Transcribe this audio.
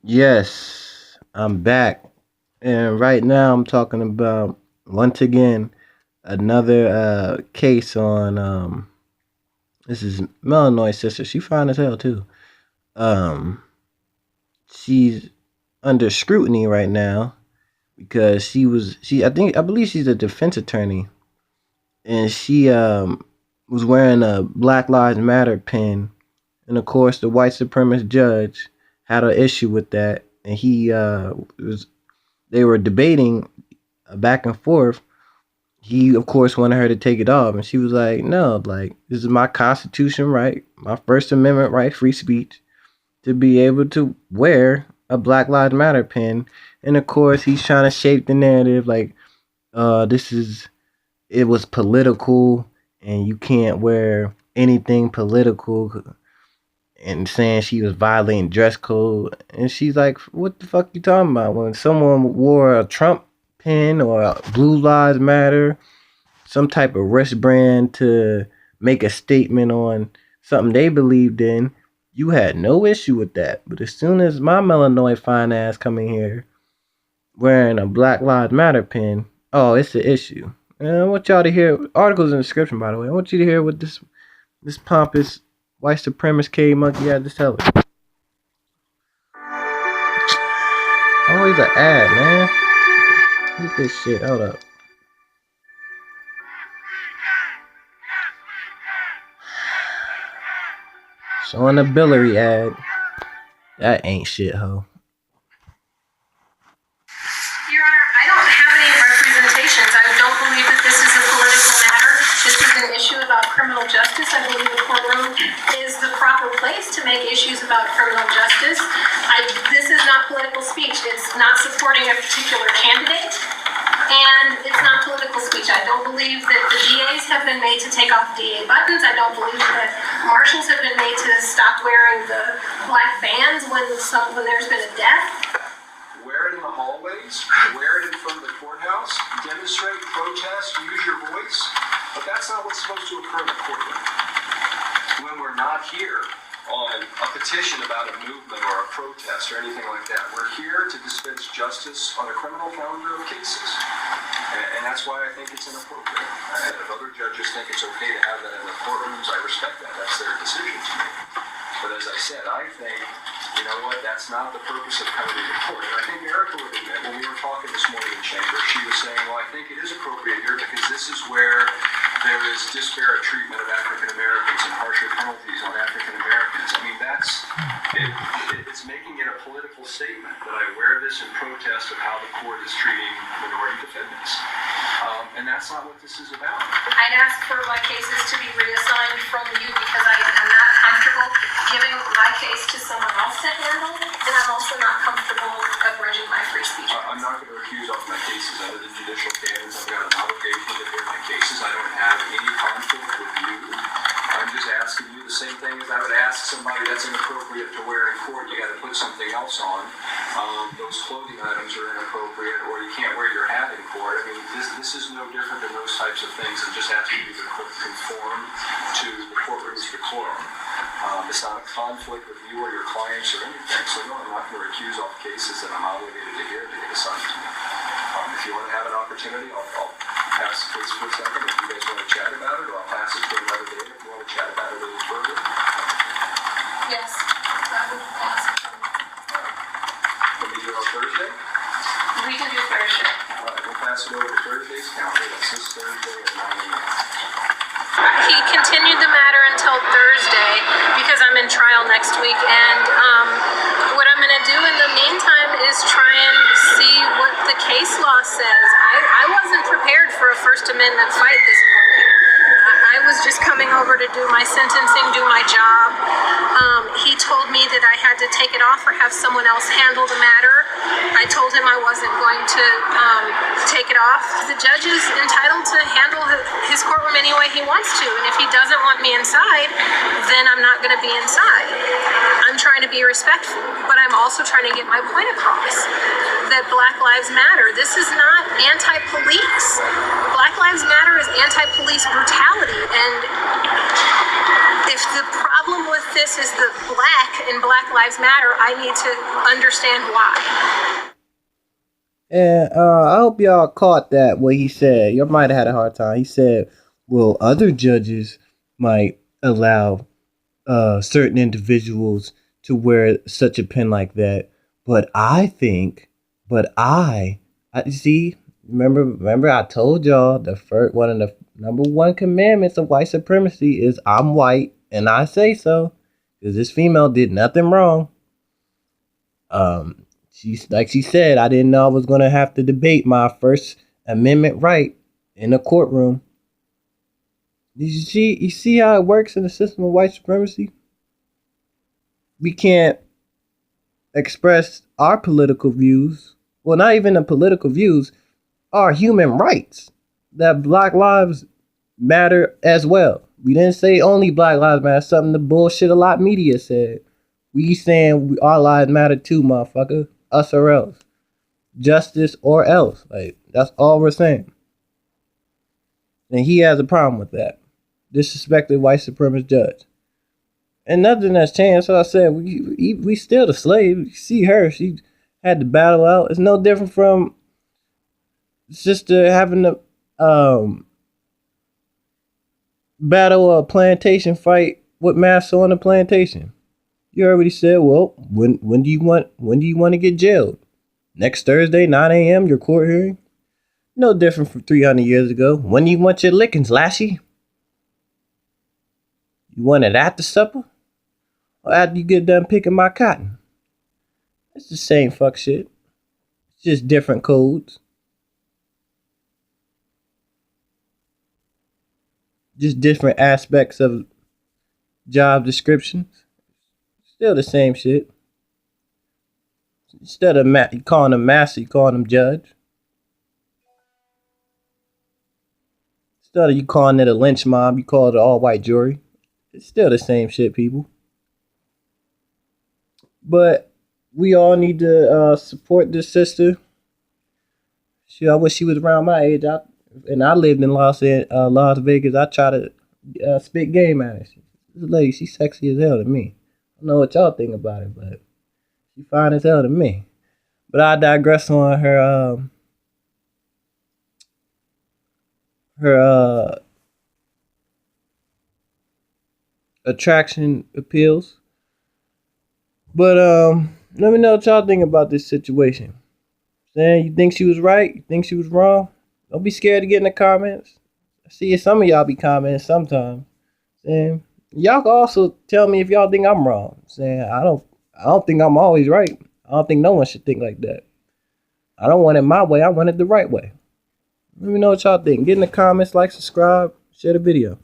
Yes, I'm back. And right now I'm talking about once again another case on this is Melanoid's sister. She fine as hell too. Um she's under scrutiny right now because I believe she's a defense attorney and she was wearing a Black Lives Matter pin, and of course the white supremacist judge had an issue with that, and he was they were debating back and forth. He of course wanted her to take it off, and she was like, "No, like this is my constitution right, my First Amendment right, free speech, to be able to wear a Black Lives Matter pin." And of course, he's trying to shape the narrative like, this is it was political, and you can't wear anything political, and saying she was violating dress code. And she's like, "What the fuck you talking about? When someone wore a Trump pin or a Blue Lives Matter, some type of wristband to make a statement on something they believed in, you had no issue with that. But as soon as my melanoid fine ass come in here wearing a Black Lives Matter pin, oh, it's an issue." And I want y'all to hear articles in the description, by the way. I want you to hear what this pompous white supremacist cave monkey had to tell us. Always an ad, man. Get this shit. Hold up. Showing a Billary ad. That ain't shit, ho. Your Honor, I don't have any representations. I don't believe that this is a political matter. This is an issue about criminal justice. I believe the courtroom is the proper place to make issues about criminal justice. This is not political speech. It's not supporting a particular candidate, and it's not political speech. I don't believe that the DAs have been made to take off DA buttons. I don't believe that marshals have been made to stop wearing the black bands when there's been a death. Wear it in the hallways, wear it in front of the courthouse, demonstrate, protest, use your voice, but that's not what's supposed to occur in the courtroom. When we're not here on a petition about a movement or a protest or anything like that, we're here to dispense justice on a criminal calendar of cases. And that's why I think it's inappropriate. And if other judges think it's okay to have that in the courtrooms, I respect that. That's their decision to make. But as I said, I think, you know what, that's not the purpose of coming to court. And I think Erica would admit, when we were talking this morning in chamber, she was saying, well, I think it is appropriate here because this is where there is disparate treatment of African Americans and harsher penalties on African Americans. I mean, it's making it a political statement that I wear this in protest of how the court is treating minority defendants. And that's not what this is about. I'd ask for my cases to be reassigned from you because I am not comfortable giving my case to someone else to handle, and I'm also not comfortable abridging my free speech. I'm not going to recuse off my cases under the judicial canons. I've got an obligation to hear my cases. I don't have any conflict with you. I'm just asking you the same thing as I would ask somebody that's inappropriate to wear in court. You got to put something else on. Those clothing items are inappropriate, or you can't wear your hat in court. I mean, this is no different than those types of things. It just has to be conform to the courtroom's decorum. It's not a conflict with you or your clients or anything. So no, I'm not going to recuse off cases that I'm obligated to hear to get assigned to me. If you want to have an opportunity, I'll pass the case for a second if you guys want to chat about it, or I'll pass it to another day if you want to chat about it a little further. Yes, I would ask. Can we do it on Thursday? We can do Thursday. All right, we'll pass it over to Thursday's calendar. That's this Thursday at 9 a.m. He continued the matter until Thursday because I'm in trial next week, and what I'm going to do in the meantime is try and see what the case law says. I wasn't prepared for a First Amendment fight this morning. I was just coming over to do my sentencing, do my job. He told me that I had to take it off or have someone else handle the matter. I told him I wasn't going to take it off. The judge is entitled to handle his courtroom any way he wants to, and if he doesn't want me inside, then I'm not going to be inside. I'm trying to be respectful, but I'm also trying to get my point across that Black Lives Matter. This is not anti-police. Black Lives Matter is anti-police brutality, and And if the problem with this is the black in Black Lives Matter, I need to understand why. And I hope y'all caught that, what he said. You might have had a hard time. He said, well, other judges might allow certain individuals to wear such a pin like that. But I think, I see, remember I told y'all the first one of the number one commandments of white supremacy is I'm white and I say so. Because this female did nothing wrong. She said, I didn't know I was gonna have to debate my First Amendment right in a courtroom. You see how it works in the system of white supremacy? We can't express our political views. Well, not even the political views, our human rights. That Black Lives Matter as well. We didn't say only Black Lives Matter, something the bullshit a lot media said. We saying our lives matter too, motherfucker. Us or else. Justice or else. Like, that's all we're saying. And he has a problem with that. Disrespected white supremacist judge. And nothing has changed. So I said, we still the slave. You see her, she had to battle out. It's no different from sister having to battle a plantation fight with masks on the plantation. You already said, well, when do you want to get jailed? Next Thursday, 9 a.m., your court hearing? No different from 300 years ago. When do you want your lickings, Lassie? You want it after supper? Or after you get done picking my cotton? It's the same fuck shit. It's just different codes. Just different aspects of job descriptions. Still the same shit. Instead of you calling them master, you calling them judge. Instead of you calling it a lynch mob, you call it an all-white jury. It's still the same shit, people. But we all need to support this sister. I wish she was around my age. I lived in Las Vegas. I try to spit game at her. This lady, she's sexy as hell to me. I don't know what y'all think about it, but she fine as hell to me. But I digress on her attraction appeals. But let me know what y'all think about this situation. Saying you think she was right, you think she was wrong. Don't be scared to get in the comments. I see some of y'all be commenting sometimes. Saying y'all can also tell me if y'all think I'm wrong. Saying I don't think I'm always right. I don't think no one should think like that. I don't want it my way. I want it the right way. Let me know what y'all think. Get in the comments, like, subscribe, share the video.